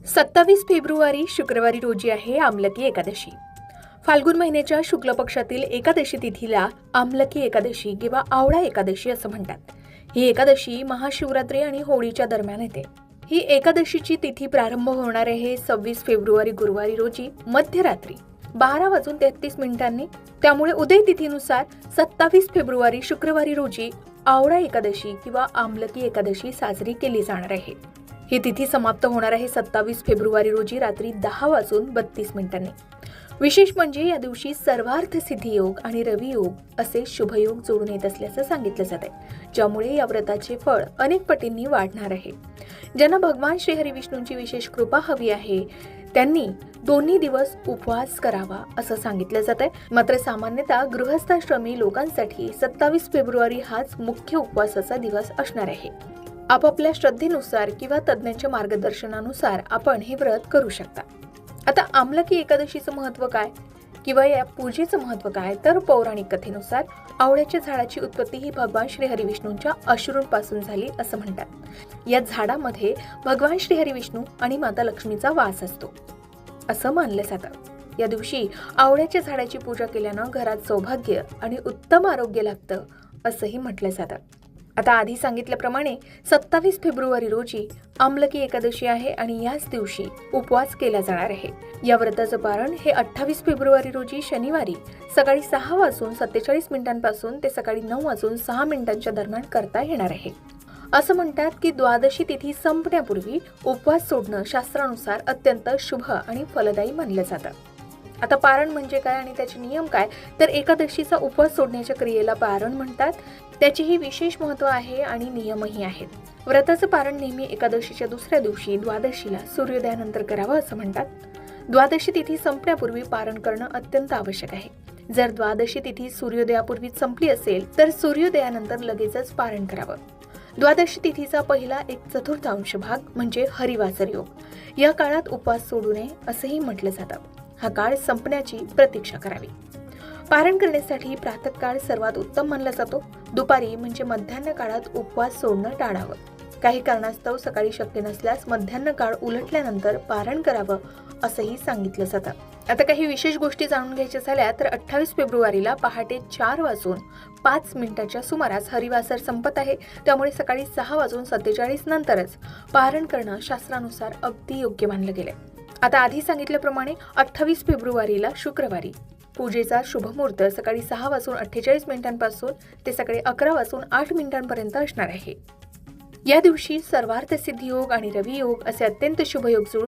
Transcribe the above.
27 February शुक्रवारी रोजी आहे आमलकी एकादशी. फाल्गुन महिन्याच्या शुक्ल पक्षातील एकादशी तिथीला आमलकी एकादशी किंवा आवळा एकादशी असं म्हणतात. ही एकादशी महाशिवरात्री आणि होळीच्या दरम्यान येते. ही एकादशीची तिथी प्रारंभ होणार आहे 26 फेब्रुवारी गुरुवारी रोजी मध्यरात्री 12:33 त्यामुळे उदय तिथीनुसार 27 फेब्रुवारी शुक्रवारी रोजी आवळा एकादशी किंवा आमलकी एकादशी साजरी केली जाणार आहे. ही तिथी समाप्त होणार आहे 27 फेब्रुवारी रोजी रात्री 10:32. विशेष म्हणजे या दिवशी सर्वार्थ सिद्धी योग आणि रवी योग असे शुभयोग जोडून येत असल्याचं सांगितलं जाते, ज्यामुळे या व्रताचे फळ अनेक पटींनी वाढणार आहे. ज्यांना भगवान श्री हरी विष्णूंची विशेष कृपा हवी आहे त्यांनी दोन्ही दिवस उपवास करावा असं सांगितलं जातंय. मात्र सामान्यतः गृहस्थाश्रमी लोकांसाठी 27 फेब्रुवारी हाच मुख्य उपवासाचा दिवस असणार आहे. आपापल्या श्रद्धेनुसार किंवा तज्ञांच्या मार्गदर्शनानुसार आपण हे व्रत करू शकता. आता आमलकी एकादशीचं महत्त्व काय किंवा या पूजेचं महत्त्व काय, तर पौराणिक कथेनुसार आवळ्याच्या झाडाची उत्पत्ती ही भगवान श्री हरी विष्णूंच्या अश्रूंपासून झाली असं म्हणतात. या झाडामध्ये भगवान श्री हरी विष्णू आणि माता लक्ष्मीचा वास असतो असं मानलं जातं. या दिवशी आवळ्याच्या झाडाची पूजा केल्यानं घरात सौभाग्य आणि उत्तम आरोग्य लागतं असंही म्हटलं जातं. आता आधी सांगितल्याप्रमाणे 27 फेब्रुवारी रोजी आमलकी एकादशी आहे आणि याच दिवशी उपवास केला जाणार आहे. या व्रताचं पारण हे 28 फेब्रुवारी रोजी शनिवारी सकाळी 6:47 पासून ते सकाळी 9:06 दरम्यान करता येणार आहे. असं म्हणतात की द्वादशी तिथी संपण्यापूर्वी उपवास सोडणं शास्त्रानुसार अत्यंत शुभ आणि फलदायी मानलं जातं. आता पारण म्हणजे काय आणि त्याचे नियम काय, तर एकादशीचा उपवास सोडण्याच्या क्रियेला पारण म्हणतात. त्याचेही विशेष महत्त्व आहे आणि नियमही आहेत. व्रताचं पारण नेहमी एकादशीच्या दुसऱ्या दिवशी द्वादशीला सूर्योदयानंतर करावं असं म्हणतात. द्वादशी तिथी संपण्यापूर्वी पारण करणं अत्यंत आवश्यक आहे. जर द्वादशी तिथी सूर्योदयापूर्वी संपली असेल तर सूर्योदयानंतर लगेचच पारण करावं. द्वादशी तिथीचा पहिला 1/4 भाग म्हणजे हरिवासर योग. या काळात उपवास सोडू नये असंही म्हटलं जातं. हा काळ संपण्याची प्रतीक्षा करावी. पारण करण्यासाठी प्रातःकाळ सर्वात उत्तम मानला जातो. दुपारी म्हणजे मध्यान्ह काळात उपवास सोडणं टाळावं. काही कारणास्तव सकाळी शक्य नसल्यास मध्यान्ह काळ उलटल्यानंतर पारण करावं असंही सांगितलं जातं. आता काही विशेष गोष्टी जाणून घ्यायच्या झाल्या तर 28 फेब्रुवारीला पहाटे 4:05 सुमारास हरिवासर संपत आहे. त्यामुळे सकाळी 6:47 नंतरच पारण करणं शास्त्रानुसार अगदी योग्य मानलं गेलंय. आता आधी सांगितल्याप्रमाणे 28 फेब्रुवारीला शुक्रवारी पूजेचा शुभमुहूर्त सकाळी 6:48 पासून ते सकाळी 11:08 असणार आहे. या दिवशी सर्वार्थ सिद्धी योग आणि रवी योग असे अत्यंत शुभयोग जुळून